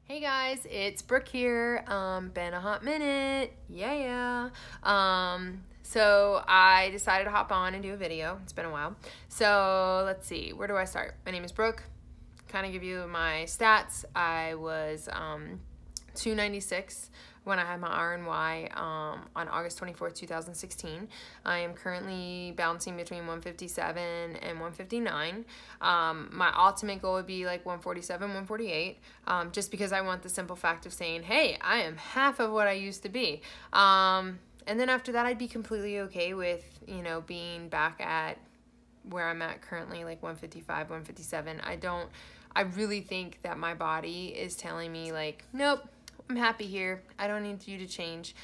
Hey guys, it's Brooke here. Been a hot minute. Yeah. So I decided to hop on and do a video. It's been a while. So let's see, where do I start? My name is Brooke. Kind of give you my stats. I was 296 when I had my RNY on August 24th, 2016. I am currently bouncing between 157 and 159. My ultimate goal would be like 147, 148, just because I want the simple fact of saying, hey, I am half of what I used to be. And then after that, I'd be completely okay with, being back at where I'm at currently, like 155, 157. I really think that my body is telling me like, nope, I'm happy here. I don't need you to change,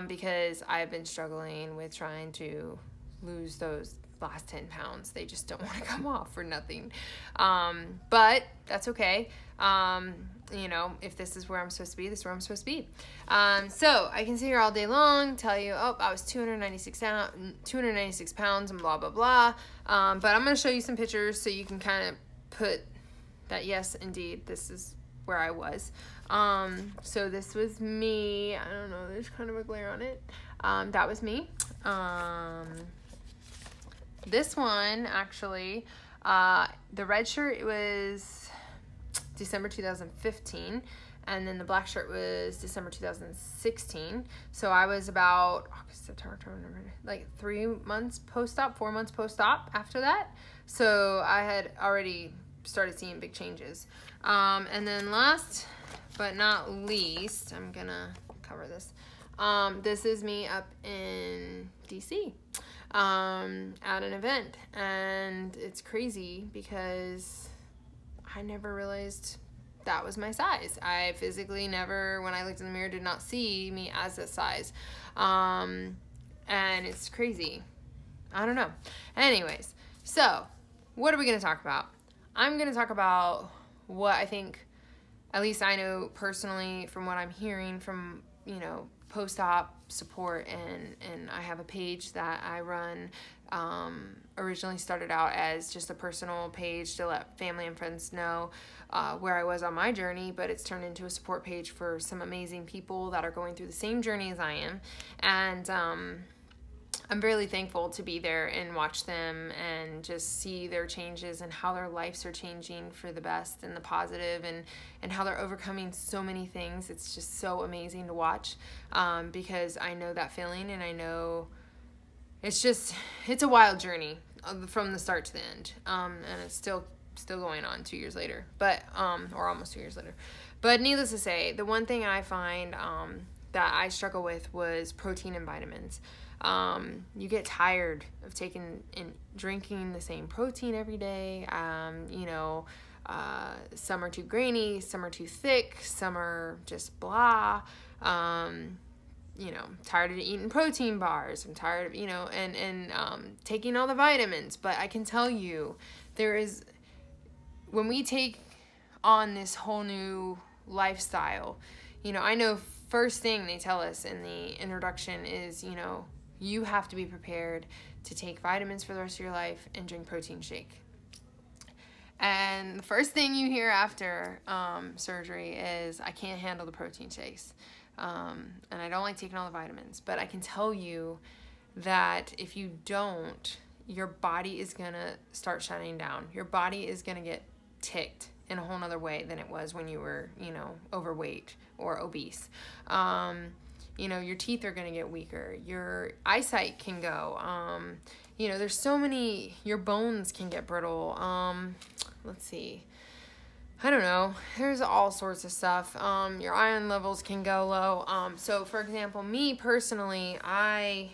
because I've been struggling with trying to lose those last 10 pounds. They just don't want to come off for nothing. But that's okay. If this is where I'm supposed to be, this is where I'm supposed to be. So I can sit here all day long, tell you, oh, I was 296 pounds and blah, blah, blah. But I'm going to show you some pictures so you can kind of put that, yes, indeed, this is where I was. So this was me. I don't know, there's kind of a glare on it. That was me. This one, actually, the red shirt, it was December 2015, and then the black shirt was December 2016. So I was about August, September, like 3 months post-op, 4 months post-op after that. So I had already started seeing big changes. And then last but not least, I'm gonna cover this. This is me up in DC at an event, and it's crazy because I never realized that was my size. I physically never, when I looked in the mirror, did not see me as that size. And it's crazy. I don't know. Anyways, so what are we gonna talk about? I'm going to talk about what I think, at least I know personally from what I'm hearing from, post-op support, and I have a page that I run. Originally started out as just a personal page to let family and friends know where I was on my journey, but it's turned into a support page for some amazing people that are going through the same journey as I am. And I'm really thankful to be there and watch them and just see their changes and how their lives are changing for the best and the positive, and how they're overcoming so many things. It's just so amazing to watch, because I know that feeling, and I know it's a wild journey from the start to the end, and it's still going on 2 years later, but or almost 2 years later. But needless to say, the one thing I find that I struggle with was protein and vitamins. You get tired of taking and drinking the same protein every day. Some are too grainy, some are too thick, some are just blah. Tired of eating protein bars. I'm tired of, taking all the vitamins. But I can tell you, when we take on this whole new lifestyle, I know first thing they tell us in the introduction is, you have to be prepared to take vitamins for the rest of your life and drink protein shake. And the first thing you hear after surgery is, I can't handle the protein shakes. And I don't like taking all the vitamins. But I can tell you that if you don't, your body is going to start shutting down. Your body is going to get ticked in a whole nother way than it was when you were, overweight or obese. Your teeth are going to get weaker. Your eyesight can go. There's so many, your bones can get brittle. Let's see. I don't know. There's all sorts of stuff. Your iron levels can go low. So for example, me personally, I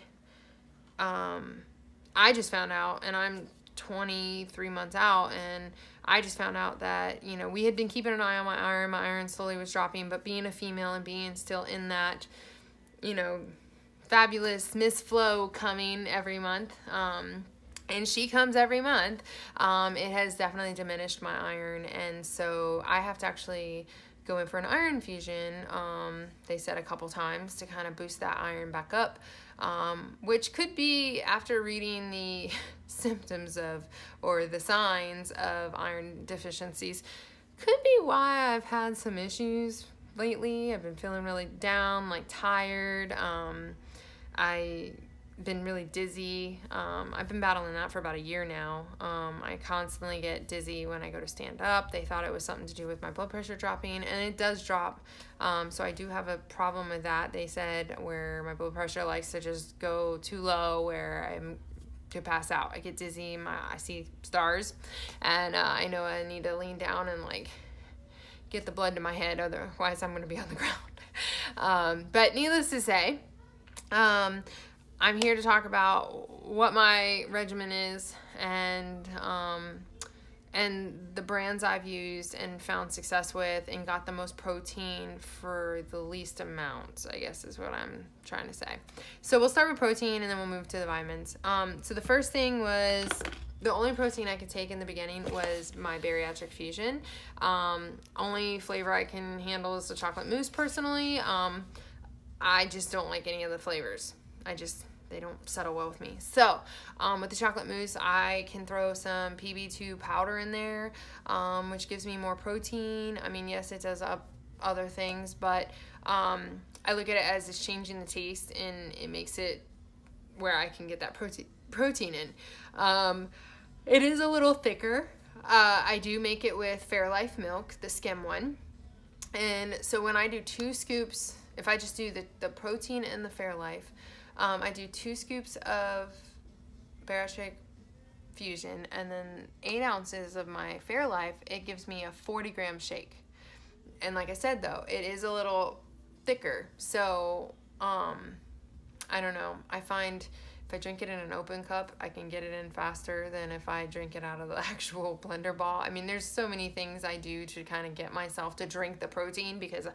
just found out, and I'm 23 months out, and I just found out that, we had been keeping an eye on my iron. My iron slowly was dropping, but being a female and being still in that, fabulous Miss Flo coming every month, and she comes every month, it has definitely diminished my iron, and so I have to actually go in for an iron infusion, they said a couple times, to kind of boost that iron back up, which could be, after reading the symptoms of, or the signs of iron deficiencies, Could be why I've had some issues lately. I've been feeling really down, like tired. I've been really dizzy. I've been battling that for about a year now. I constantly get dizzy when I go to stand up. They thought it was something to do with my blood pressure dropping, and it does drop. So I do have a problem with that. They said where my blood pressure likes to just go too low where I'm to pass out. I get dizzy, I see stars, and I know I need to lean down and like get the blood to my head, otherwise I'm going to be on the ground. But needless to say, I'm here to talk about what my regimen is and the brands I've used and found success with and got the most protein for the least amount, I guess is what I'm trying to say. So we'll start with protein and then we'll move to the vitamins. So the first thing was, the only protein I could take in the beginning was my bariatric fusion. Only flavor I can handle is the chocolate mousse personally. I just don't like any of the flavors. They don't settle well with me. So with the chocolate mousse, I can throw some PB2 powder in there, which gives me more protein. I mean, yes, it does up other things, but I look at it as it's changing the taste, and it makes it where I can get that protein in. It is a little thicker. I do make it with Fairlife milk, the skim one. And so when I do 2 scoops, if I just do the protein and the Fairlife, I do 2 scoops of bariatric fusion and then 8 ounces of my Fairlife. It gives me a 40-gram shake. And like I said, though, it is a little thicker. So, I don't know. I find if I drink it in an open cup, I can get it in faster than if I drink it out of the actual blender ball. I mean, there's so many things I do to kind of get myself to drink the protein, because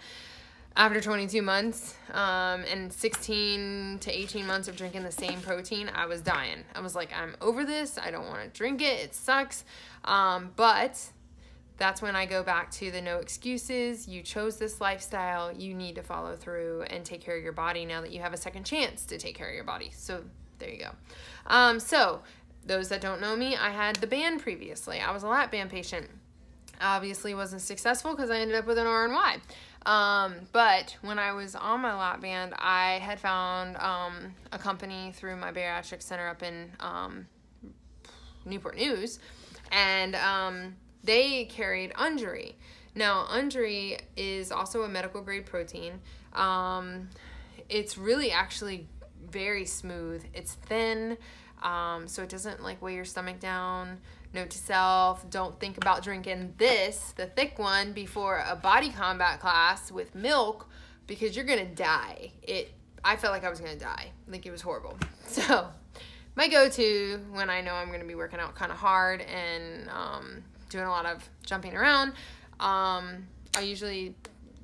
after 22 months and 16 to 18 months of drinking the same protein, I was dying. I was like, I'm over this. I don't want to drink it. It sucks. But that's when I go back to the no excuses. You chose this lifestyle. You need to follow through and take care of your body now that you have a second chance to take care of your body. So there you go. So those that don't know me, I had the band previously. I was a lap band patient. Obviously wasn't successful because I ended up with an RNY. But when I was on my lap band, I had found a company through my bariatric center up in Newport News, and they carried Undri. Now, Undri is also a medical grade protein. It's really actually very smooth. It's thin, so it doesn't like weigh your stomach down. Note to self, don't think about drinking this, the thick one, before a body combat class with milk, because you're gonna die. I felt like I was gonna die. Like, it was horrible. So my go-to when I know I'm gonna be working out kind of hard and doing a lot of jumping around, I usually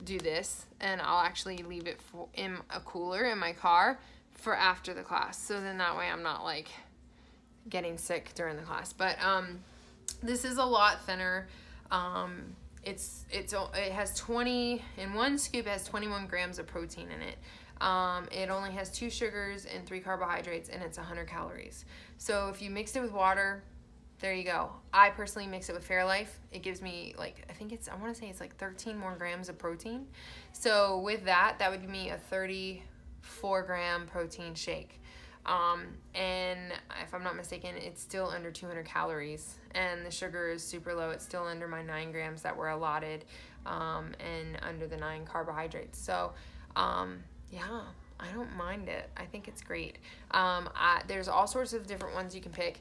do this, and I'll actually leave it in a cooler in my car for after the class. So then that way I'm not like getting sick during the class. But this is a lot thinner. It has 20 in one scoop. It has 21 grams of protein in it. It only has 2 sugars and 3 carbohydrates, and it's 100 calories. So if you mix it with water, there you go. I personally mix it with Fairlife. It gives me like, I want to say it's like 13 more grams of protein. So with that would give me a 34-gram protein shake. And if I'm not mistaken, it's still under 200 calories, and the sugar is super low. It's still under my 9 grams that were allotted, and under the 9 carbohydrates. So, yeah, I don't mind it. I think it's great. There's all sorts of different ones you can pick.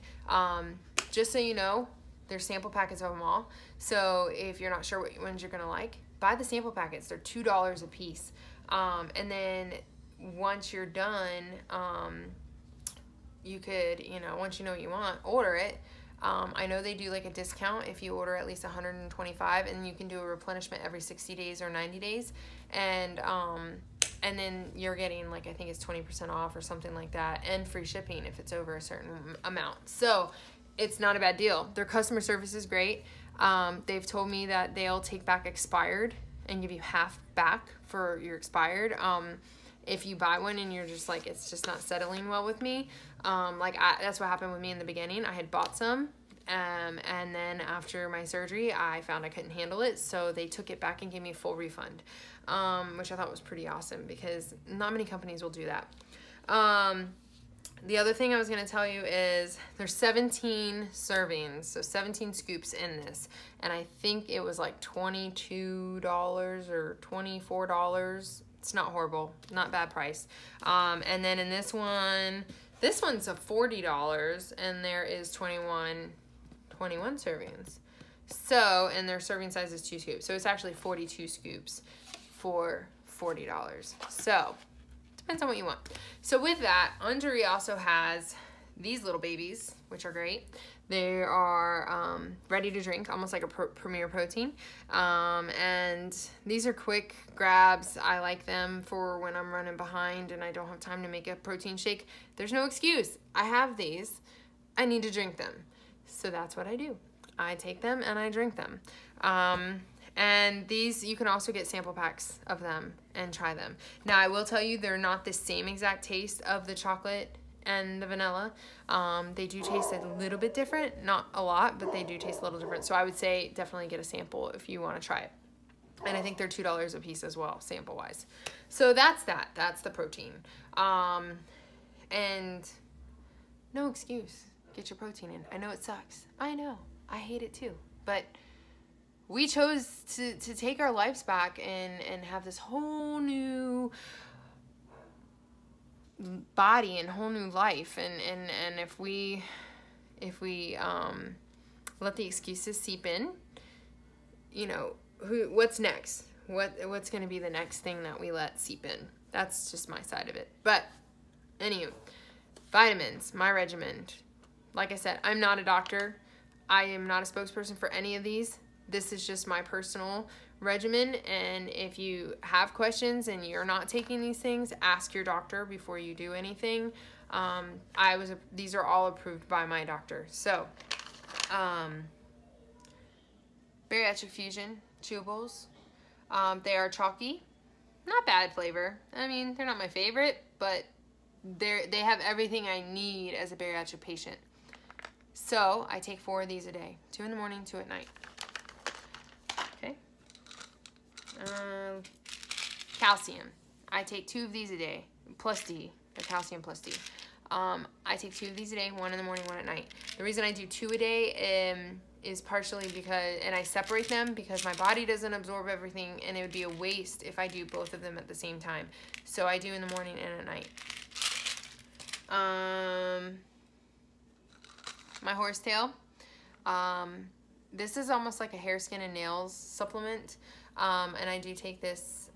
Just so you know, there's sample packets of them all. So if you're not sure what ones you're going to like, buy the sample packets. They're $2 a piece. And then once you're done, you could, once you know what you want, order it. I know they do like a discount if you order at least 125, and you can do a replenishment every 60 days or 90 days. And then you're getting like, I think it's 20% off or something like that, and free shipping if it's over a certain amount. So it's not a bad deal. Their customer service is great. They've told me that they'll take back expired and give you half back for your expired. If you buy one and you're just like, it's just not settling well with me. That's what happened with me in the beginning. I had bought some And then after my surgery, I found I couldn't handle it, so they took it back and gave me a full refund, which I thought was pretty awesome because not many companies will do that. The other thing I was going to tell you is there's 17 servings, so 17 scoops in this, and I think it was like $22 or $24. It's not horrible, not bad price. And then in this one's a $40, and there is 21 servings. So, and their serving size is 2 scoops, so it's actually 42 scoops for $40. So depends on what you want. So with that, Andrea also has these little babies, which are great. They are ready to drink, almost like a Premier Protein. And these are quick grabs. I like them for when I'm running behind and I don't have time to make a protein shake. There's no excuse. I have these. I need to drink them. So that's what I do. I take them and I drink them. And these, you can also get sample packs of them and try them. Now, I will tell you, they're not the same exact taste of the chocolate and the vanilla. They do taste a little bit different, not a lot, but they do taste a little different. So I would say definitely get a sample if you want to try it. And I think they're $2 a piece as well, sample-wise. So that's that. That's the protein. And no excuse. Get your protein in. I know it sucks. I know. I hate it too. But we chose to take our lives back and have this whole new body and whole new life. And if we let the excuses seep in, you know, what's next? What's going to be the next thing that we let seep in? That's just my side of it. But anyway, vitamins, my regimen. Like I said, I'm not a doctor. I am not a spokesperson for any of these. This is just my personal regimen, and if you have questions and you're not taking these things, ask your doctor before you do anything. These are all approved by my doctor. So, Bariatric Fusion chewables. They are chalky, not bad flavor. I mean, they're not my favorite, but they have everything I need as a bariatric patient. So I take 4 of these a day, 2 in the morning, 2 at night. Okay. Calcium. I take 2 of these a day, plus D, the calcium plus D. I take 2 of these a day, 1 in the morning, 1 at night. The reason I do 2 a day is partially because, and I separate them because my body doesn't absorb everything, and it would be a waste if I do both of them at the same time. So I do in the morning and at night. My horsetail. This is almost like a hair, skin, and nails supplement, and I do take this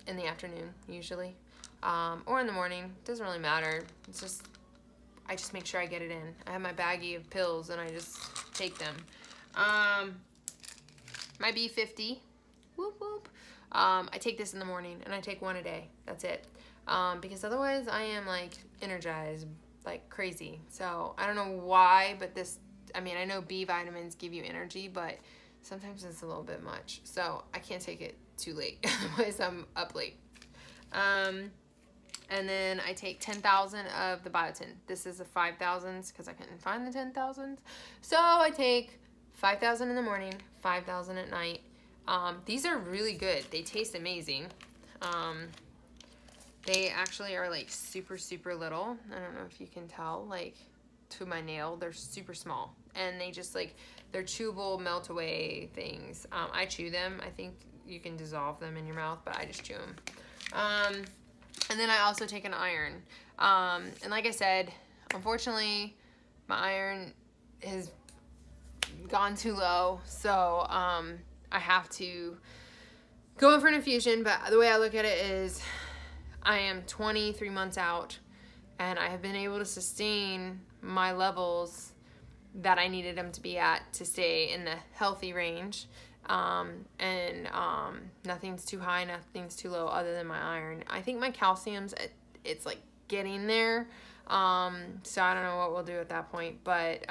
in the afternoon usually, or in the morning. Doesn't really matter. It's just, I just make sure I get it in. I have my baggie of pills and I just take them. My B50, whoop whoop. I take this in the morning and I take 1 a day. That's it, because otherwise I am like energized like crazy. So I don't know why, but this, I mean, I know B vitamins give you energy, but sometimes it's a little bit much. So I can't take it too late, otherwise I'm up late. And then I take 10,000 of the biotin. This is the 5,000s because I couldn't find the 10,000s. So I take 5,000 in the morning, 5,000 at night. These are really good. They taste amazing. They actually are like super, super little. I don't know if you can tell, like to my nail, they're super small. And they just like, they're chewable, melt away things. I chew them. I think you can dissolve them in your mouth, but I just chew them. And then I also take an iron. And like I said, unfortunately, my iron has gone too low. So I have to go in for an infusion. But the way I look at it is I am 23 months out, and I have been able to sustain my levels that I needed them to be at to stay in the healthy range. Nothing's too high, nothing's too low other than my iron. I think my calcium's, it's like getting there. So I don't know what we'll do at that point, but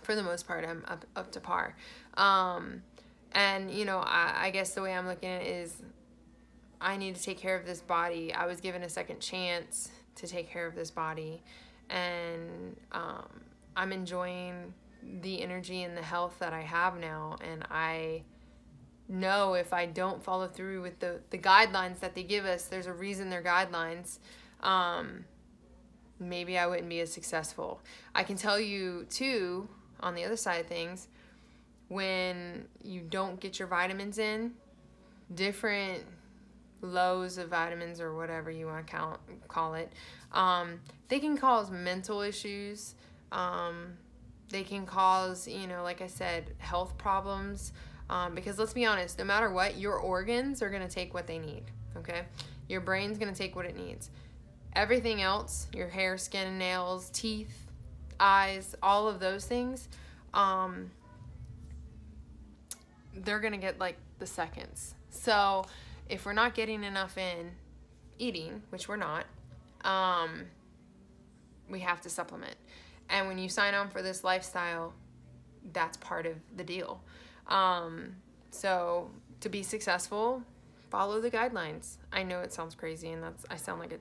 for the most part, I'm up to par. And you know, I guess the way I'm looking at it is I need to take care of this body. I was given a second chance to take care of this body, and I'm enjoying the energy and the health that I have now, and I know if I don't follow through with the guidelines that they give us, there's a reason they're guidelines, maybe I wouldn't be as successful. I can tell you too, on the other side of things, when you don't get your vitamins in, different lows of vitamins or whatever you want to call it, they can cause mental issues. They can cause, you know, like I said, health problems. Because let's be honest, no matter what, your organs are going to take what they need, okay? Your brain's going to take what it needs. Everything else, your hair, skin, and nails, teeth, eyes, all of those things, they're going to get like the seconds. So if we're not getting enough in eating, which we're not, we have to supplement. And when you sign on for this lifestyle, that's part of the deal. So to be successful, follow the guidelines. I know it sounds crazy, and I sound like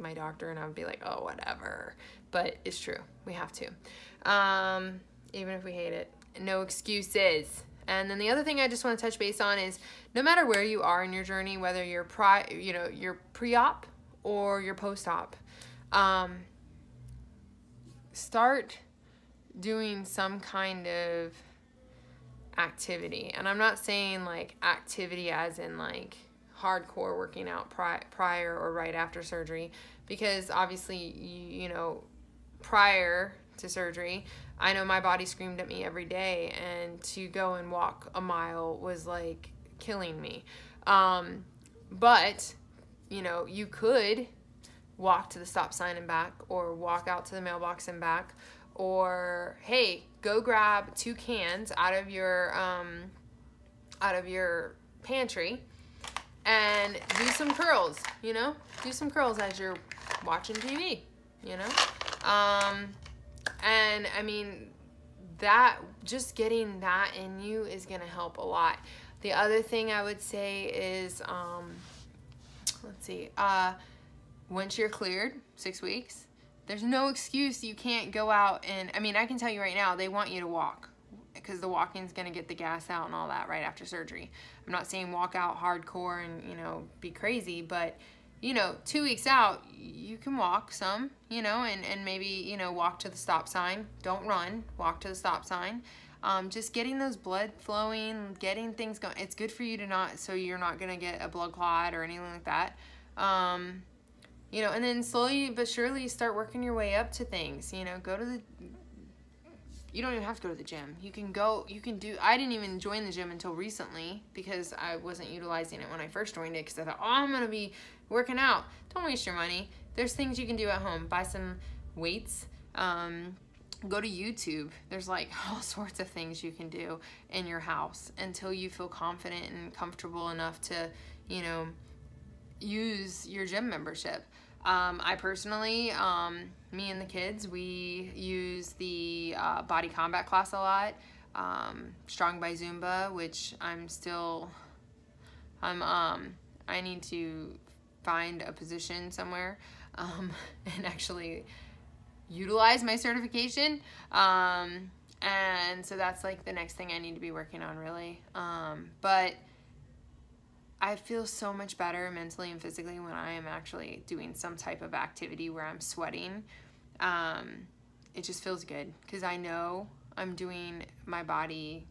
my doctor, and I would be like, oh, whatever, but it's true. We have to, even if we hate it. No excuses. And then the other thing I just want to touch base on is, no matter where you are in your journey, whether you're you're pre-op or you're post-op, start doing some kind of activity. And I'm not saying like activity as in like hardcore working out prior or right after surgery, because obviously you know, prior to surgery, I know my body screamed at me every day, and to go and walk a mile was like killing me. But you know, you could walk to the stop sign and back, or walk out to the mailbox and back, or hey, go grab 2 cans out of your pantry and do some curls, you know? Do some curls as you're watching TV, you know? And I mean, that, just getting that in you is going to help a lot. The other thing I would say is, let's see, once you're cleared, 6 weeks, there's no excuse you can't go out and, I mean, I can tell you right now, they want you to walk, because the walking's going to get the gas out and all that right after surgery. I'm not saying walk out hardcore and, you know, be crazy, but, you know, 2 weeks out, you can walk some, you know, and maybe, you know, walk to the stop sign. Don't run, walk to the stop sign. Just getting those blood flowing, getting things going. It's good for you to not, so you're not going to get a blood clot or anything like that. You know, and then slowly but surely start working your way up to things. You know, you don't even have to go to the gym. You can I didn't even join the gym until recently, because I wasn't utilizing it when I first joined it, because I thought, oh, I'm going to be working out. Don't waste your money. There's things you can do at home. Buy some weights. Go to YouTube. There's like all sorts of things you can do in your house until you feel confident and comfortable enough to, you know, use your gym membership. I personally, me and the kids, we use the body combat class a lot, Strong by Zumba, which I need to find a position somewhere and actually utilize my certification, and so that's like the next thing I need to be working on, really. But I feel so much better mentally and physically when I am actually doing some type of activity where I'm sweating. It just feels good, because I know I'm doing my body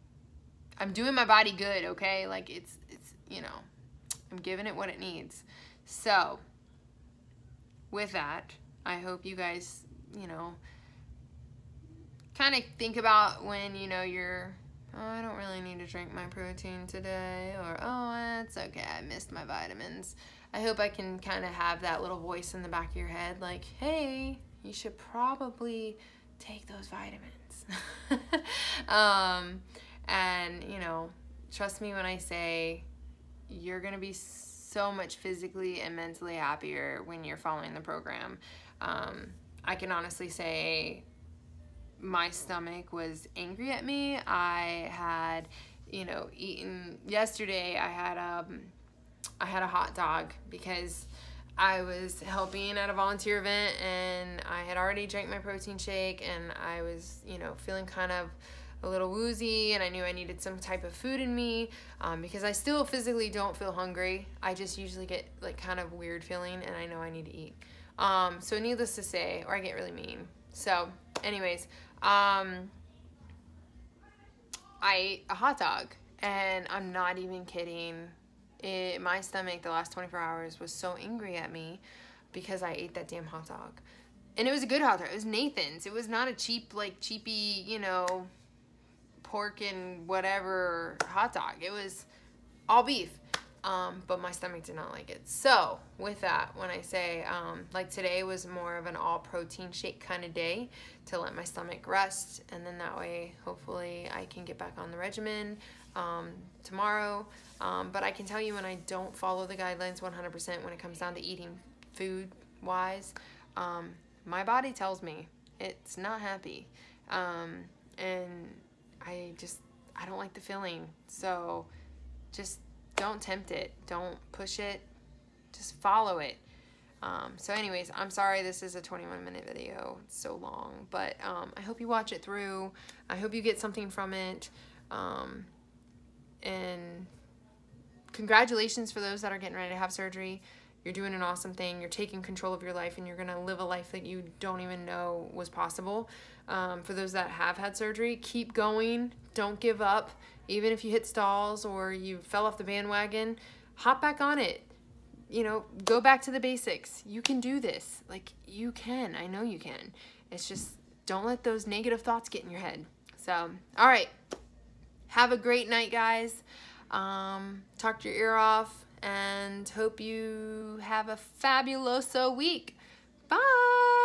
good, okay? Like it's you know, I'm giving it what it needs. So with that, I hope you guys, you know, kind of think about when, you know, you're, oh, I don't really need to drink my protein today, or, oh, it's okay, I missed my vitamins. I hope I can kind of have that little voice in the back of your head, like, hey, you should probably take those vitamins. And, you know, trust me when I say you're going to be so much physically and mentally happier when you're following the program. I can honestly say my stomach was angry at me. I had, you know, eaten yesterday. I had a hot dog because I was helping at a volunteer event, and I had already drank my protein shake, and I was, you know, feeling kind of a little woozy, and I knew I needed some type of food in me, because I still physically don't feel hungry. I just usually get like kind of weird feeling, and I know I need to eat. So needless to say, or I get really mean. So anyways, I ate a hot dog, and I'm not even kidding. My stomach the last 24 hours was so angry at me because I ate that damn hot dog. And it was a good hot dog. It was Nathan's. It was not a cheap, like, cheapy, you know, pork and whatever hot dog. It was all beef. But my stomach did not like it. So with that, when I say, like, today was more of an all protein shake kind of day to let my stomach rest. And then that way, hopefully I can get back on the regimen tomorrow. But I can tell you, when I don't follow the guidelines 100% when it comes down to eating food wise, my body tells me it's not happy. And I don't like the feeling. So just don't tempt it. Don't push it. Just follow it. So anyways, I'm sorry this is a 21-minute video. It's so long. But I hope you watch it through. I hope you get something from it. And congratulations for those that are getting ready to have surgery. You're doing an awesome thing. You're taking control of your life, and you're going to live a life that you don't even know was possible. For those that have had surgery, keep going. Don't give up. Even if you hit stalls or you fell off the bandwagon, hop back on it. You know, go back to the basics. You can do this. Like, you can. I know you can. It's just, don't let those negative thoughts get in your head. So, all right. Have a great night, guys. Talk your ear off, and hope you have a fabuloso week. Bye.